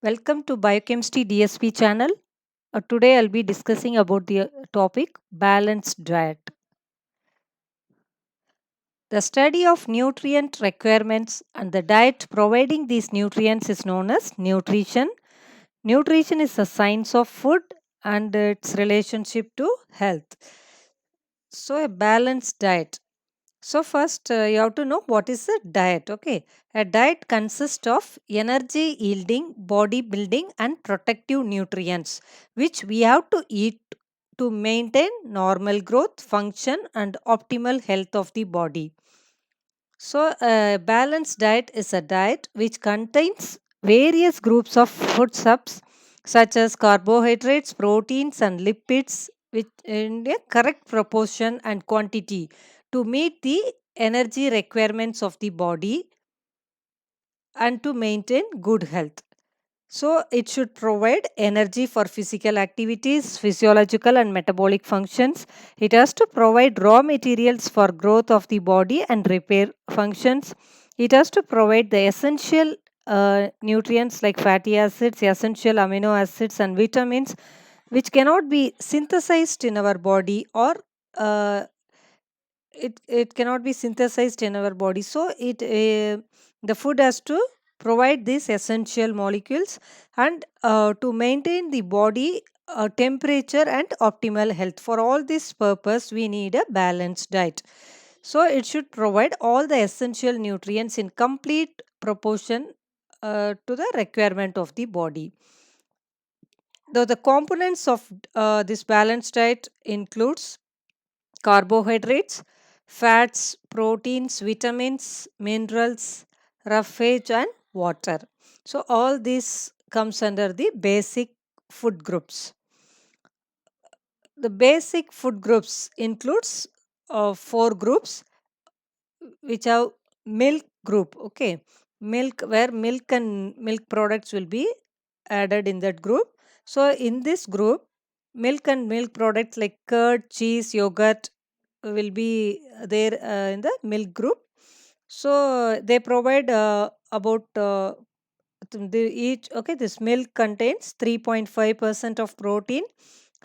Welcome to Biochemistry DSP channel. Today I'll be discussing about the topic balanced diet. The study of nutrient requirements and the diet providing these nutrients is known as nutrition. Nutrition is a science of food and its relationship to health. So a balanced diet. So first you have to know what is a diet. Okay, a diet consists of energy yielding, body building, and protective nutrients which we have to eat to maintain normal growth, function, and optimal health of the body. So a balanced diet is a diet which contains various groups of food subs such as carbohydrates, proteins, and lipids which in a correct proportion and quantity to meet the energy requirements of the body and to maintain good health. So, it should provide energy for physical activities, physiological and metabolic functions. It has to provide raw materials for growth of the body and repair functions. It has to provide the essential nutrients like fatty acids, essential amino acids, and vitamins, which cannot be synthesized in our body or uh, it cannot be synthesized in our body. So the food has to provide these essential molecules and to maintain the body temperature and optimal health. For all this purpose we need a balanced diet. So it should provide all the essential nutrients in complete proportion to the requirement of the body. The components of this balanced diet includes carbohydrates, fats, proteins, vitamins, minerals, roughage, and water. So, all this comes under the basic food groups. The basic food groups includes four groups which have milk group. Okay, milk where milk and milk products will be added in that group. So, in this group, milk and milk products like curd, cheese, yogurt will be there in the milk group. So they provide about each. Okay, this milk contains 3.5% of protein,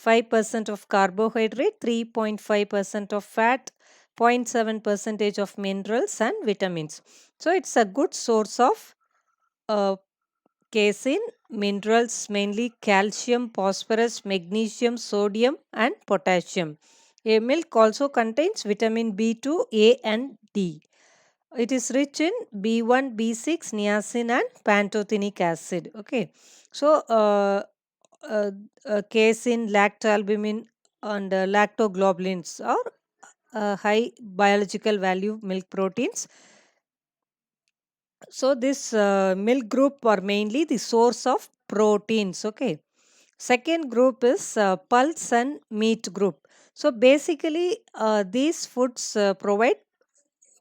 5% of carbohydrate, 3.5% of fat, 0.7 percentage of minerals and vitamins. So it's a good source of uh, casein, minerals mainly calcium, phosphorus, magnesium, sodium, and potassium. A milk also contains vitamin B2, A, and D. It is rich in B1, B6, niacin, and pantothenic acid. Okay, so uh, casein, lactalbumin, and lactoglobulins are high biological value milk proteins. So this milk group are mainly the source of proteins. Okay. Second group is pulse and meat group. So basically, these foods provide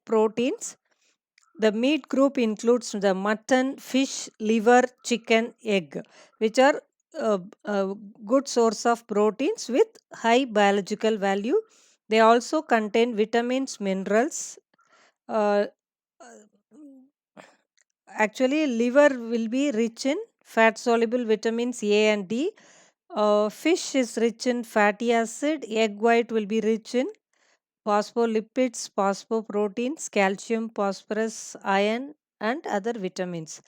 proteins. The meat group includes the mutton, fish, liver, chicken, egg, which are a good source of proteins with high biological value. They also contain vitamins, minerals. Uh, Actually, liver will be rich in fat soluble vitamins A and D. Fish is rich in fatty acid. Egg white will be rich in phospholipids, phosphoproteins, calcium, phosphorus, iron, and other vitamins.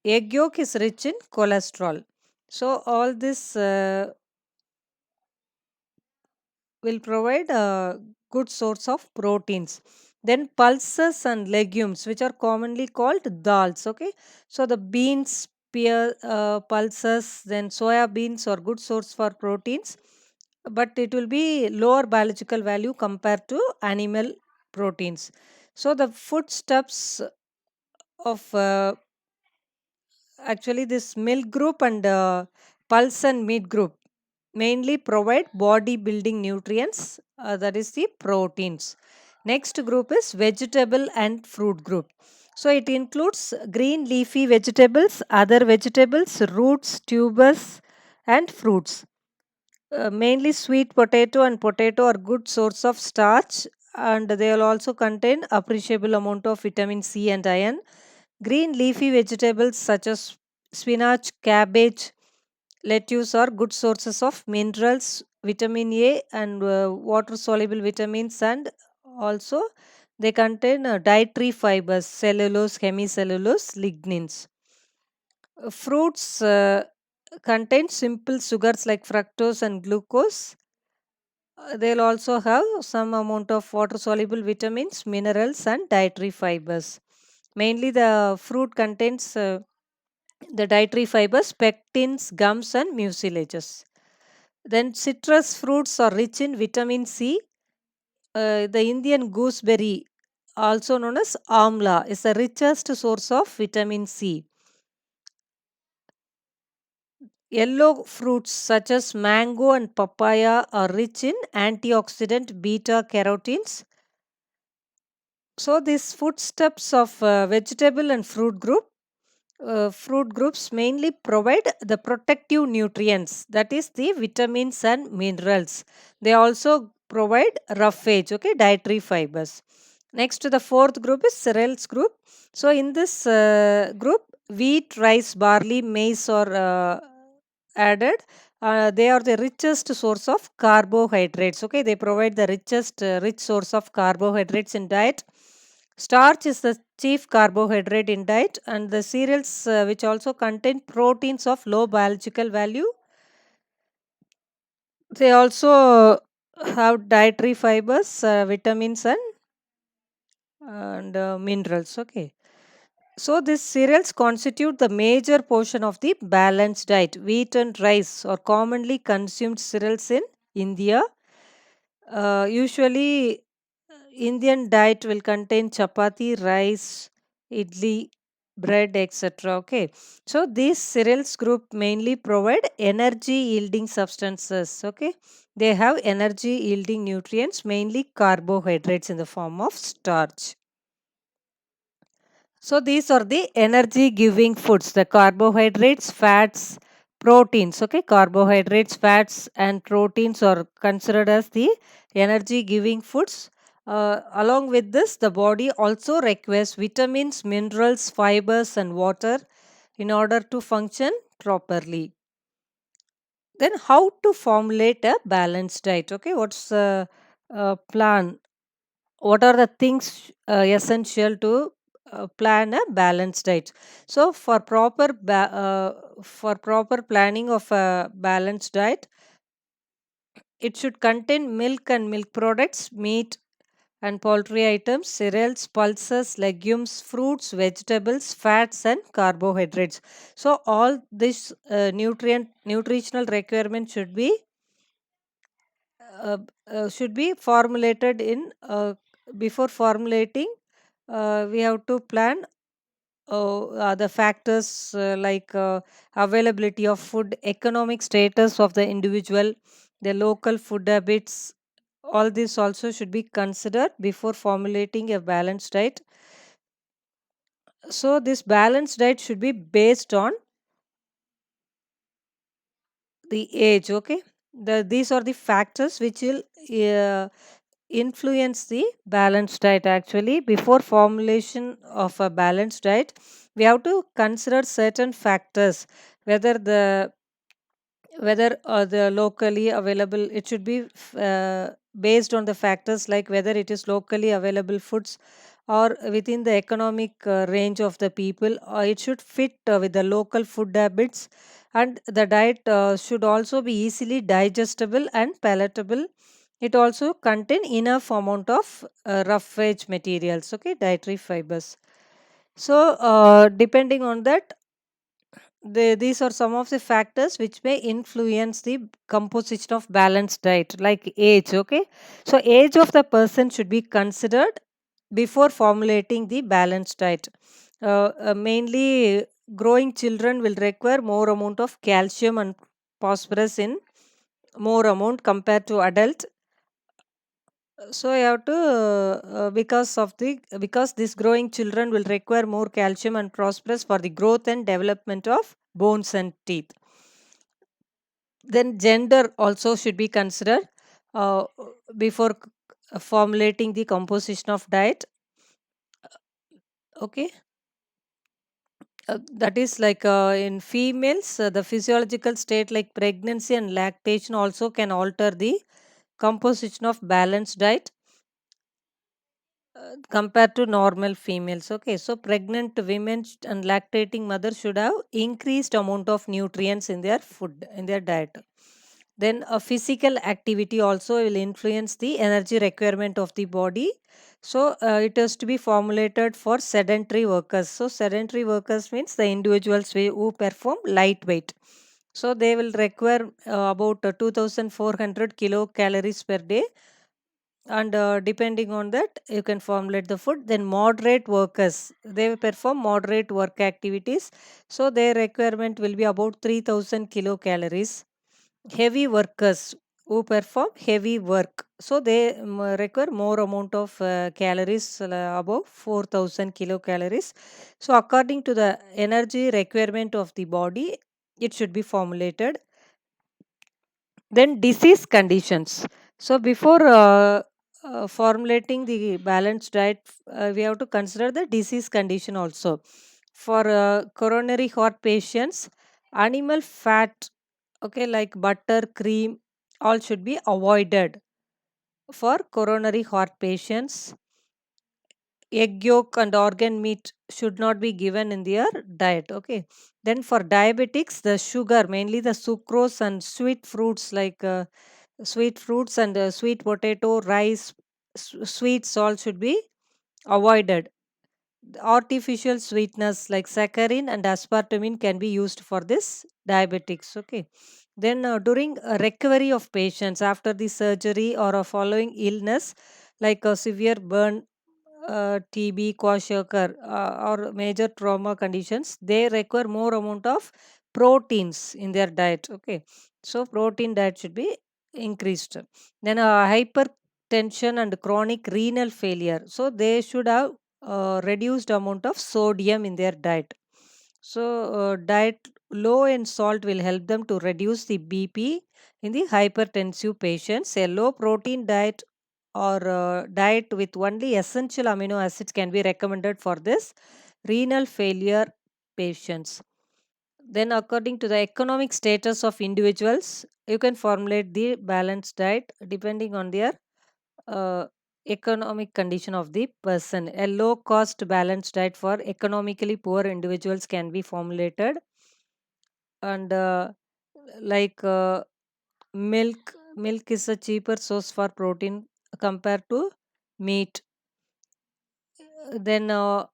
Egg yolk is rich in cholesterol. So, all this will provide a good source of proteins. Then pulses and legumes, which are commonly called dals. Okay, so the beans, pulses, then soya beans are good source for proteins, but it will be lower biological value compared to animal proteins. So the foodstuffs of actually this milk group and pulse and meat group mainly provide body building nutrients, that is the proteins. Next group is vegetable and fruit group. So it includes green leafy vegetables, other vegetables, roots, tubers, and fruits. Mainly sweet potato and potato are good source of starch, and they will also contain appreciable amount of vitamin C and iron. Green leafy vegetables such as spinach, cabbage, lettuce are good sources of minerals, vitamin A, and water soluble vitamins, and also they contain dietary fibers, cellulose, hemicellulose, lignins. Fruits contain simple sugars like fructose and glucose. They'll also have some amount of water soluble vitamins, minerals, and dietary fibers. Mainly, the fruit contains the dietary fibers, pectins, gums, and mucilages. Then, citrus fruits are rich in vitamin C. The Indian gooseberry, also known as amla, is the richest source of vitamin C. Yellow fruits such as mango and papaya are rich in antioxidant beta carotenes. So, these foodstuffs of vegetable and fruit groups mainly provide the protective nutrients, that is the vitamins and minerals. They also provide roughage, okay, dietary fibers. Next to the fourth group is cereals group. So, in this group, wheat, rice, barley, maize are added. They are the richest source of carbohydrates. Okay, they provide the richest rich source of carbohydrates in diet. Starch is the chief carbohydrate in diet, and the cereals, which also contain proteins of low biological value, they also have dietary fibers, vitamins, and minerals. Okay, so these cereals constitute the major portion of the balanced diet. Wheat and rice are commonly consumed cereals in India. Usually, Indian diet will contain chapati, rice, idli, bread, etc. Okay, so these cereals group mainly provide energy yielding substances. Okay, they have energy yielding nutrients, mainly carbohydrates in the form of starch. So these are the energy giving foods, the carbohydrates, fats, proteins. Okay, carbohydrates, fats, and proteins are considered as the energy giving foods. Along with this, the body also requires vitamins, minerals, fibers, and water in order to function properly. Then, how to formulate a balanced diet? Okay, what's the plan? What are the things essential to plan a balanced diet? So for proper planning of a balanced diet, it should contain milk and milk products, meat and poultry items, cereals, pulses, legumes, fruits, vegetables, fats, and carbohydrates. So all this nutritional requirement should be formulated in before formulating. We have to plan the factors like availability of food, economic status of the individual, the local food habits. All this also should be considered before formulating a balanced diet. So, this balanced diet should be based on the age. Okay, these are the factors which will uh, influence the balanced diet. Actually, before formulation of a balanced diet, we have to consider certain factors, whether the locally available, it should be based on the factors like whether it is locally available foods or within the economic range of the people, or it should fit with the local food habits, and the diet should also be easily digestible and palatable. It also contain enough amount of roughage materials, okay, dietary fibers. So depending on that, these are some of the factors which may influence the composition of balanced diet, like age. Okay, so age of the person should be considered before formulating the balanced diet. Mainly, growing children will require more amount of calcium and phosphorus in more amount compared to adult. So I have to because this growing children will require more calcium and phosphorus for the growth and development of bones and teeth. Then gender also should be considered uh, before formulating the composition of diet. Okay, That is like in females, the physiological state like pregnancy and lactation also can alter the composition of balanced diet compared to normal females. Okay, so pregnant women and lactating mothers should have increased amount of nutrients in their food, in their diet. Then a physical activity also will influence the energy requirement of the body. So it has to be formulated for sedentary workers. So sedentary workers means the individuals who perform lightweight. So they will require about 2400 kilocalories per day, and depending on that you can formulate the food. Then moderate workers, they will perform moderate work activities, so their requirement will be about 3000 kilocalories. Heavy workers who perform heavy work, so they require more amount of calories, above 4000 kilocalories. So according to the energy requirement of the body, it should be formulated. Then disease conditions. So before formulating the balanced diet, we have to consider the disease condition also. For coronary heart patients, animal fat, okay, like butter, cream, all should be avoided. For coronary heart patients, egg yolk and organ meat should not be given in their diet. Okay. Then for diabetics, the sugar, mainly the sucrose and sweet fruits like sweet fruits and sweet potato, rice, sweet salt should be avoided. Artificial sweetness like saccharin and aspartame can be used for this diabetics. Okay. Then during recovery of patients after the surgery or following illness like a severe burn, TB, kwashiorkor, or major trauma conditions, they require more amount of proteins in their diet. Okay, so protein diet should be increased. Then hypertension and chronic renal failure, so they should have reduced amount of sodium in their diet. So diet low in salt will help them to reduce the BP in the hypertensive patients. A low protein diet or diet with only essential amino acids can be recommended for this renal failure patients. Then according to the economic status of individuals, you can formulate the balanced diet depending on their uh, economic condition of the person. A low cost balanced diet for economically poor individuals can be formulated, and like milk is a cheaper source for protein compared to meat. Then high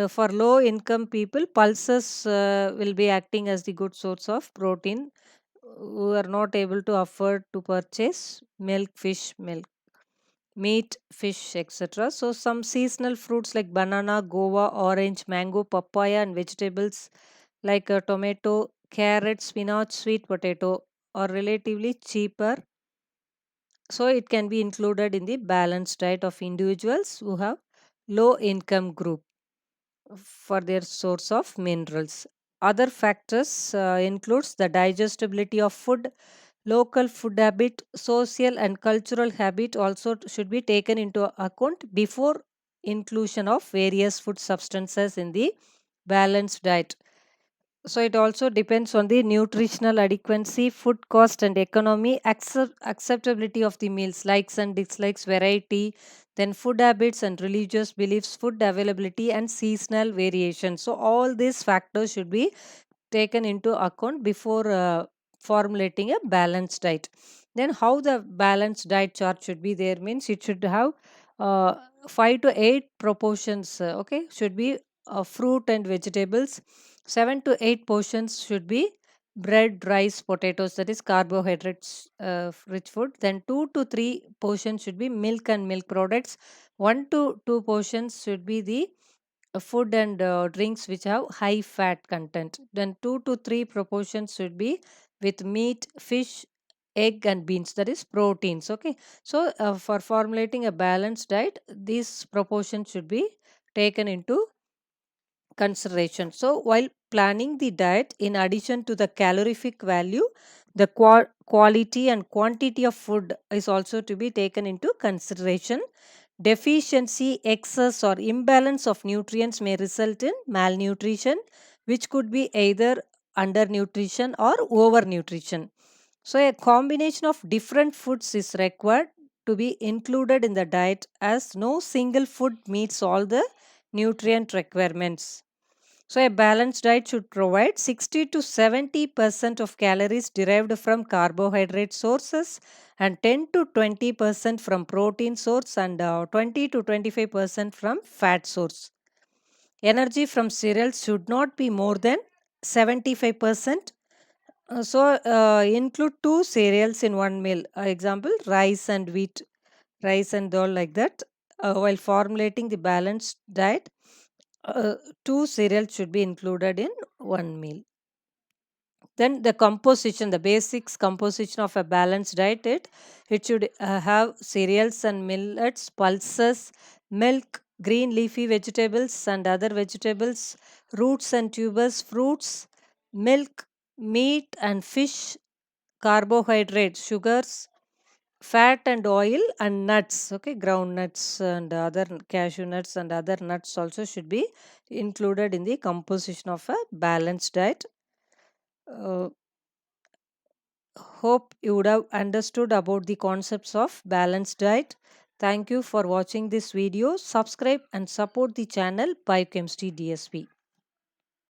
for low income people, pulses will be acting as the good source of protein who are not able to afford to purchase milk, meat, fish, etc. So some seasonal fruits like banana, guava, orange, mango, papaya, and vegetables like tomato, carrot, spinach, sweet potato are relatively cheaper, so it can be included in the balanced diet of individuals who have low income group for their source of minerals. Other factors includes the digestibility of food, local food habit, social and cultural habit also should be taken into account before inclusion of various food substances in the balanced diet. So it also depends on the nutritional adequacy, food cost and economy, acceptability of the meals, likes and dislikes, variety, then food habits and religious beliefs, food availability and seasonal variation. So all these factors should be taken into account before formulating a balanced diet. Then how the balanced diet chart should be there means it should have uh, 5 to 8 proportions, okay, should be fruit and vegetables. 7 to 8 portions should be bread, rice, potatoes, that is carbohydrates rich food. Then 2 to 3 portions should be milk and milk products. 1 to 2 portions should be the food and drinks which have high fat content. Then 2 to 3 proportions should be with meat, fish, egg and beans, that is proteins. Okay, so for formulating a balanced diet, these proportions should be taken into consideration. So while planning the diet, in addition to the calorific value, the quality and quantity of food is also to be taken into consideration. Deficiency, excess, or imbalance of nutrients may result in malnutrition, which could be either undernutrition or overnutrition. So, a combination of different foods is required to be included in the diet, as no single food meets all the nutrient requirements. So, a balanced diet should provide 60 to 70% of calories derived from carbohydrate sources and 10 to 20% from protein source and 20 to 25% from fat source. Energy from cereals should not be more than 75%. Include two cereals in one meal. Example, rice and wheat, rice and dal, like that. While formulating the balanced diet, uh, two cereals should be included in one meal. Then the composition, the basics composition of a balanced diet, it should have cereals and millets, pulses, milk, green leafy vegetables and other vegetables, roots and tubers, fruits, milk, meat and fish, carbohydrates, sugars, fat and oil, and nuts. Okay, ground nuts and other cashew nuts and other nuts also should be included in the composition of a balanced diet. Uh, Hope you would have understood about the concepts of balanced diet. Thank you for watching this video. Subscribe and support the channel Biochemistry DSP.